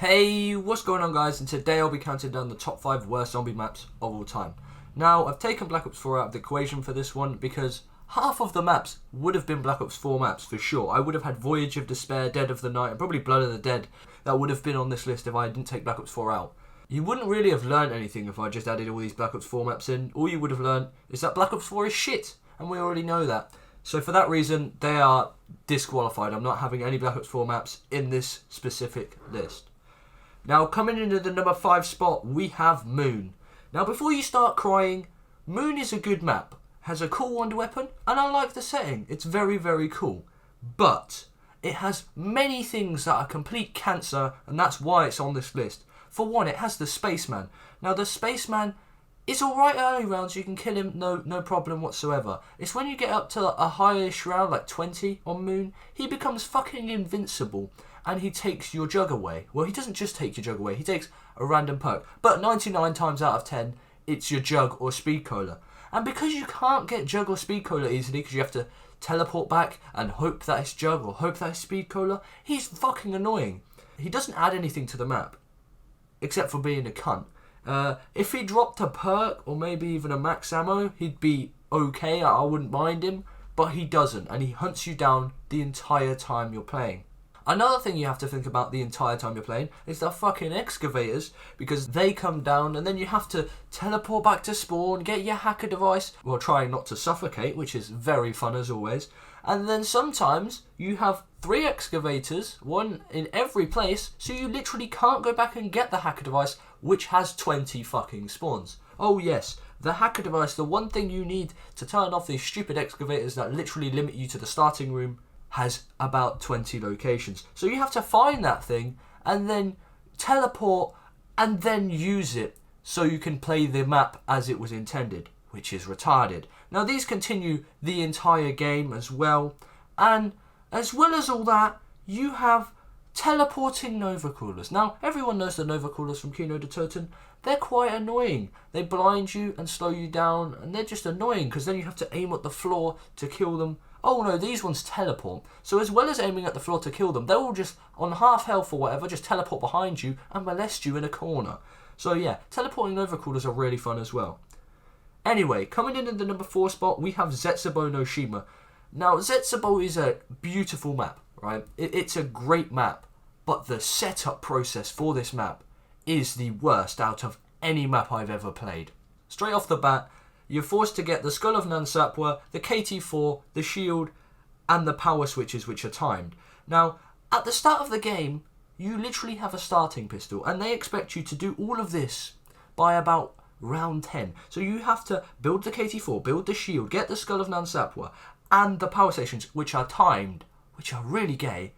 Hey, what's going on guys, and today I'll be counting down the top 5 worst zombie maps of all time. Now, I've taken Black Ops 4 out of the equation for this one because half of the maps would have been Black Ops 4 maps for sure. I would have had Voyage of Despair, Dead of the Night, and probably Blood of the Dead that would have been on this list if I didn't take Black Ops 4 out. You wouldn't really have learned anything if I just added all these Black Ops 4 maps in. All you would have learned is that Black Ops 4 is shit, and we already know that. So for that reason, they are disqualified. I'm not having any Black Ops 4 maps in this specific list. Now, coming into the number 5 spot, we have Moon. Now, before you start crying, Moon is a good map. Has a cool wonder weapon, and I like the setting. It's very, very cool. But it has many things that are complete cancer, and that's why it's on this list. For one, it has the Spaceman. Now, the Spaceman is alright early rounds. You can kill him, no problem whatsoever. It's when you get up to a higher-ish round, like 20 on Moon, he becomes fucking invincible. And he takes your jug away. Well, he doesn't just take your jug away, he takes a random perk. But 99 times out of 10, it's your jug or speed cola. And because you can't get jug or speed cola easily, because you have to teleport back and hope that it's jug or hope that it's speed cola, he's fucking annoying. He doesn't add anything to the map, except for being a cunt. If he dropped a perk, or maybe even a max ammo, he'd be okay, I wouldn't mind him. But he doesn't, and he hunts you down the entire time you're playing. Another thing you have to think about the entire time you're playing is the fucking excavators, because they come down and then you have to teleport back to spawn, get your hacker device, while trying not to suffocate, which is very fun as always. And then sometimes you have 3 excavators, one in every place, so you literally can't go back and get the hacker device, which has 20 fucking spawns. Oh yes, the hacker device, the one thing you need to turn off these stupid excavators that literally limit you to the starting room, has about 20 locations. So you have to find that thing and then teleport and then use it so you can play the map as it was intended, which is retarded. Now these continue the entire game as well, and as well as all that, you have teleporting Nova Coolers. Now everyone knows the Nova Coolers from Kino de Toten. They're quite annoying. They blind you and slow you down, and they're just annoying because then you have to aim at the floor to kill them. Oh no, these ones teleport. So as well as aiming at the floor to kill them, they're all just on half health or whatever, just teleport behind you and molest you in a corner. So yeah, teleporting Nova Coolers are really fun as well. Anyway, coming in at the number 4 spot, we have Zetsubou no Shima. Now, Zetsubou is a beautiful map, right? It's a great map, but the setup process for this map is the worst out of any map I've ever played. Straight off the bat, you're forced to get the Skull of Nansapwa, the KT-4, the shield, and the power switches which are timed. Now, at the start of the game, you literally have a starting pistol, and they expect you to do all of this by about round 10. So you have to build the KT-4, build the shield, get the Skull of Nansapwa, and the power stations, which are timed, which are really gay,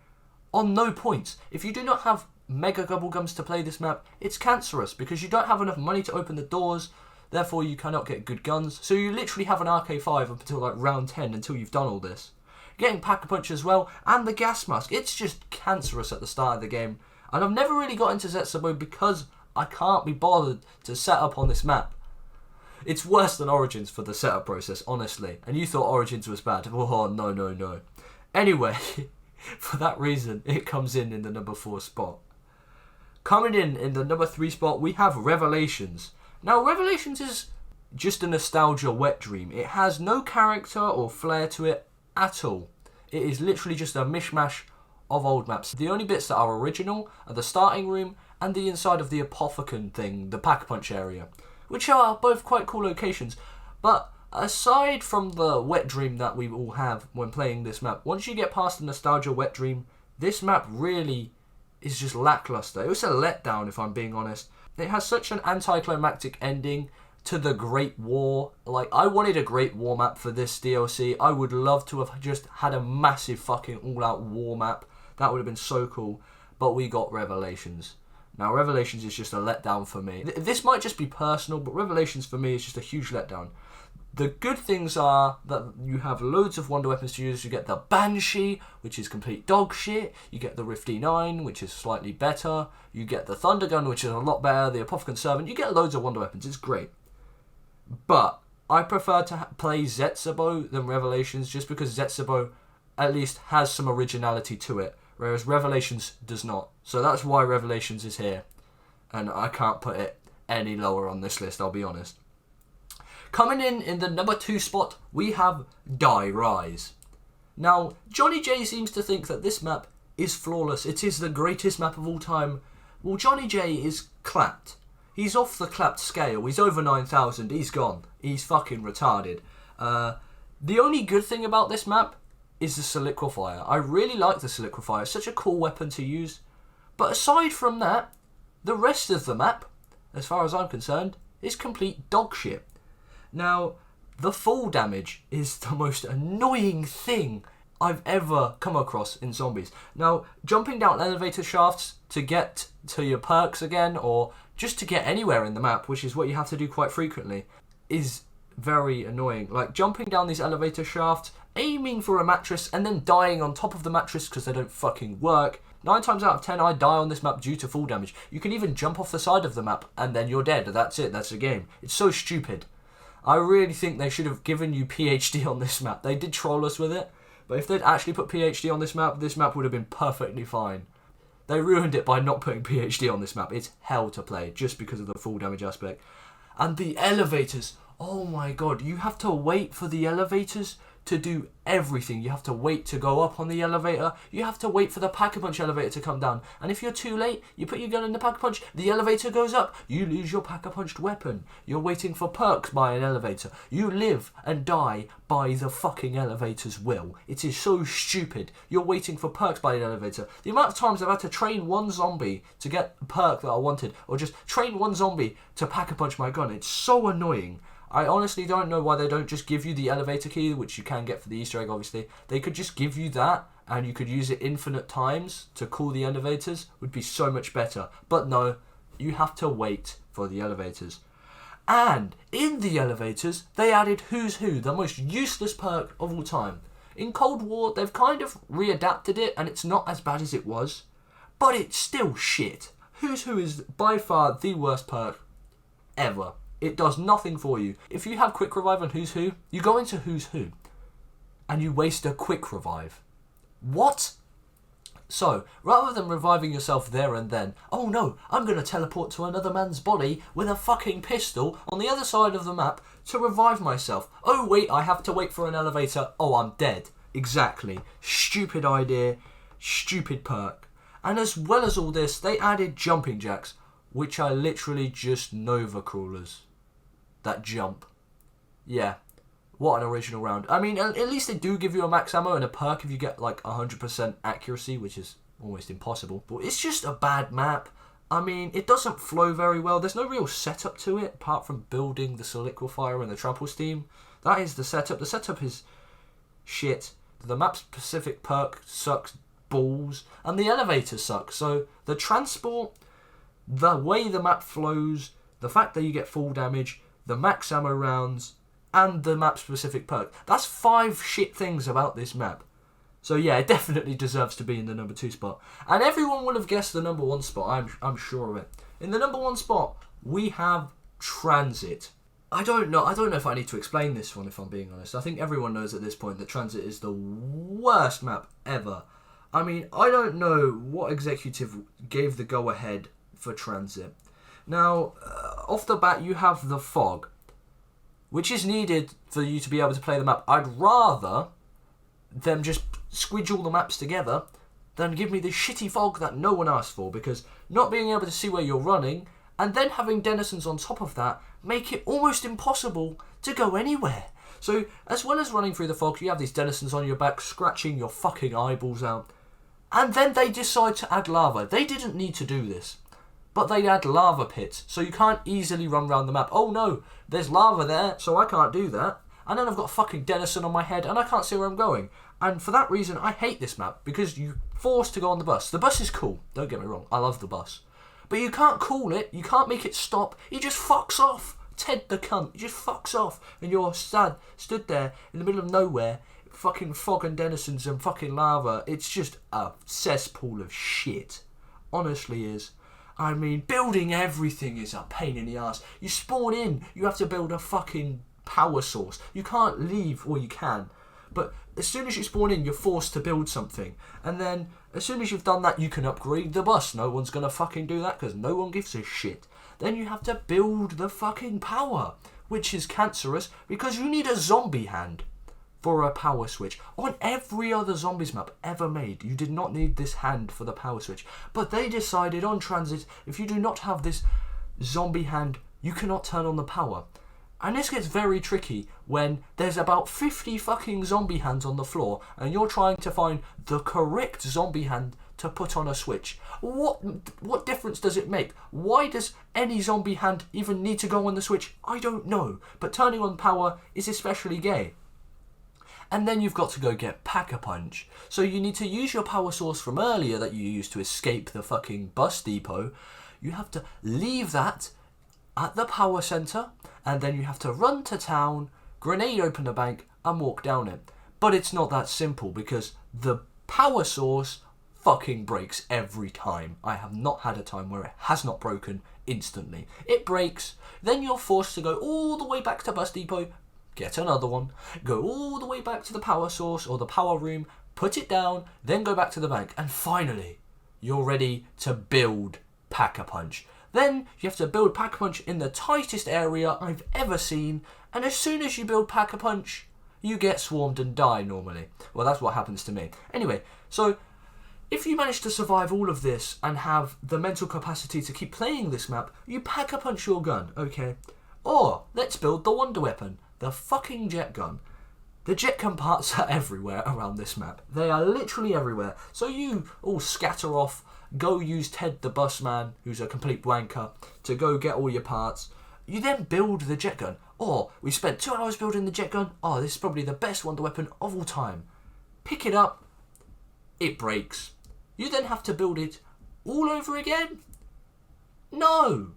on no points. If you do not have mega gubblegums to play this map, it's cancerous, because you don't have enough money to open the doors. Therefore, you cannot get good guns. So you literally have an RK5 up until like round 10 until you've done all this. Getting Pack-a-Punch as well, and the gas mask. It's just cancerous at the start of the game. And I've never really got into Zetsubou because I can't be bothered to set up on this map. It's worse than Origins for the setup process, honestly. And you thought Origins was bad. Oh, no. Anyway, for that reason, it comes in the number 4 spot. Coming in the number 3 spot, we have Revelations. Now, Revelations is just a nostalgia wet dream. It has no character or flair to it at all. It is literally just a mishmash of old maps. The only bits that are original are the starting room and the inside of the Apothecon thing, the Pack-a-Punch area, which are both quite cool locations. But aside from the wet dream that we all have when playing this map, once you get past the nostalgia wet dream, this map really is just lackluster. It was a letdown, if I'm being honest. It has such an anticlimactic ending to the Great War. Like, I wanted a Great War map for this DLC. I would love to have just had a massive fucking all-out war map. That would have been so cool. But we got Revelations. Now, Revelations is just a letdown for me. This might just be personal, but Revelations for me is just a huge letdown. The good things are that you have loads of wonder weapons to use. You get the Banshee, which is complete dog shit. You get the Rifty 9, which is slightly better. You get the Thunder Gun, which is a lot better. The Apothecon Servant. You get loads of wonder weapons. It's great. But I prefer to play Zetsubou than Revelations, just because Zetsubou at least has some originality to it. whereas Revelations does not. So that's why Revelations is here, and I can't put it any lower on this list, I'll be honest. Coming in the number 2 spot, we have Die Rise. Now, Johnny J seems to think that this map is flawless. It is the greatest map of all time. Well, Johnny J is clapped. He's off the clapped scale. He's over 9,000. He's gone. He's fucking retarded. The only good thing about this map is the Soliquifier. I really like the Soliquifier. It's such a cool weapon to use. But aside from that, the rest of the map, as far as I'm concerned, is complete dog shit. Now, the fall damage is the most annoying thing I've ever come across in zombies. Now, jumping down elevator shafts to get to your perks again, or just to get anywhere in the map, which is what you have to do quite frequently, is very annoying. Like, jumping down these elevator shafts, aiming for a mattress, and then dying on top of the mattress because they don't fucking work. 9 times out of 10, I die on this map due to fall damage. You can even jump off the side of the map, and then you're dead. That's it. That's the game. It's so stupid. I really think they should have given you PhD on this map. They did troll us with it, but if they'd actually put PhD on this map would have been perfectly fine. They ruined it by not putting PhD on this map. It's hell to play just because of the full damage aspect. And the elevators, oh my god, you have to wait for the elevators to do everything. You have to wait to go up on the elevator. You have to wait for the Pack-a-Punch elevator to come down. And if you're too late, you put your gun in the Pack-a-Punch, the elevator goes up. You lose your Pack-a-Punched weapon. You're waiting for perks by an elevator. You live and die by the fucking elevator's will. It is so stupid. You're waiting for perks by an elevator. The amount of times I've had to train one zombie to get a perk that I wanted, or just train one zombie to Pack-a-Punch my gun, it's so annoying. I honestly don't know why they don't just give you the elevator key, which you can get for the Easter egg, obviously. They could just give you that, and you could use it infinite times to call the elevators. Would be so much better. But no, you have to wait for the elevators. And in the elevators, they added Who's Who, the most useless perk of all time. In Cold War, they've kind of readapted it, and it's not as bad as it was. But it's still shit. Who's Who is by far the worst perk ever. It does nothing for you. If you have quick revive on Who's Who, you go into Who's Who and you waste a quick revive. What? So, rather than reviving yourself there and then, oh no, I'm going to teleport to another man's body with a fucking pistol on the other side of the map to revive myself. Oh wait, I have to wait for an elevator. Oh, I'm dead. Exactly. Stupid idea. Stupid perk. And as well as all this, they added jumping jacks, which are literally just Nova crawlers that jump. Yeah, what an original round. I mean, at least they do give you a max ammo and a perk if you get like 100% accuracy, which is almost impossible. But it's just a bad map. I mean, it doesn't flow very well. There's no real setup to it, apart from building the Soliquifier and the trample steam. That is the setup. The setup is shit. The map specific perk sucks balls, and the elevator sucks. So the transport, the way the map flows, the fact that you get full damage, the max ammo rounds, and the map specific perk. That's 5 shit things about this map. So yeah, it definitely deserves to be in the number 2 spot. And everyone will have guessed the number 1 spot, I'm sure of it. In the number 1 spot, we have Transit. I don't know if I need to explain this one, if I'm being honest. I think everyone knows at this point that Transit is the worst map ever. I mean, I don't know what executive gave the go-ahead for Transit. Now, off the bat, you have the fog, which is needed for you to be able to play the map. I'd rather them just squidge all the maps together than give me this shitty fog that no one asked for, because not being able to see where you're running and then having denizens on top of that make it almost impossible to go anywhere. So, as well as running through the fog, you have these denizens on your back scratching your fucking eyeballs out. And then they decide to add lava. They didn't need to do this, but they add lava pits, so you can't easily run around the map. Oh no, there's lava there, so I can't do that. And then I've got a fucking denizen on my head, and I can't see where I'm going. And for that reason, I hate this map, because you're forced to go on the bus. The bus is cool, don't get me wrong, I love the bus. But you can't call it, you can't make it stop, it just fucks off. Ted the cunt, it just fucks off. And you're stood there in the middle of nowhere, fucking fog and denizens and fucking lava. It's just a cesspool of shit. Honestly is. I mean, building everything is a pain in the ass. You spawn in, you have to build a fucking power source. You can't leave, or you can, But as soon as you spawn in, you're forced to build something. And then, as soon as you've done that, you can upgrade the bus. No one's going to fucking do that because no one gives a shit. Then you have to build the fucking power, which is cancerous because you need a zombie hand for a power switch. On every other zombies map ever made, you did not need this hand for the power switch. But they decided on Transit, if you do not have this zombie hand, you cannot turn on the power. And this gets very tricky when there's about 50 fucking zombie hands on the floor and you're trying to find the correct zombie hand to put on a switch. What difference does it make? Why does any zombie hand even need to go on the switch? I don't know. But turning on power is especially gay. And then you've got to go get Pack-a-Punch. So you need to use your power source from earlier that you used to escape the fucking bus depot. You have to leave that at the power centre, and then you have to run to town, grenade open the bank, and walk down it. But it's not that simple, because the power source fucking breaks every time. I have not had a time where it has not broken instantly. It breaks, then you're forced to go all the way back to bus depot, get another one, go all the way back to the power source or the power room, put it down, then go back to the bank, and finally, you're ready to build Pack-a-Punch. Then you have to build Pack-a-Punch in the tightest area I've ever seen, and as soon as you build Pack-a-Punch, you get swarmed and die normally. Well, that's what happens to me. Anyway, so if you manage to survive all of this and have the mental capacity to keep playing this map, you Pack-a-Punch your gun, okay? Or, let's build the wonder weapon, the fucking jet gun. The jet gun parts are everywhere around this map. They are literally everywhere. So you all scatter off, go use Ted the busman, who's a complete wanker, to go get all your parts. You then build the jet gun. Or, we spent 2 hours building the jet gun. Oh, this is probably the best wonder weapon of all time. Pick it up. It breaks. You then have to build it all over again? No.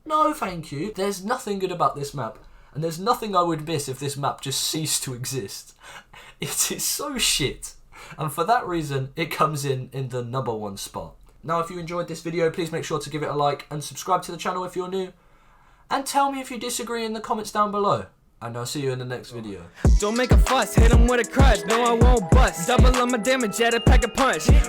No, thank you. There's nothing good about this map. And there's nothing I would miss if this map just ceased to exist. It is so shit. And for that reason, it comes in the #1 spot. Now, if you enjoyed this video, please make sure to give it a like and subscribe to the channel if you're new. And tell me if you disagree in the comments down below. And I'll see you in the next video. Don't make a fuss, hit him with a crush, no I won't bust. Double on my damage at a Pack-a-Punch.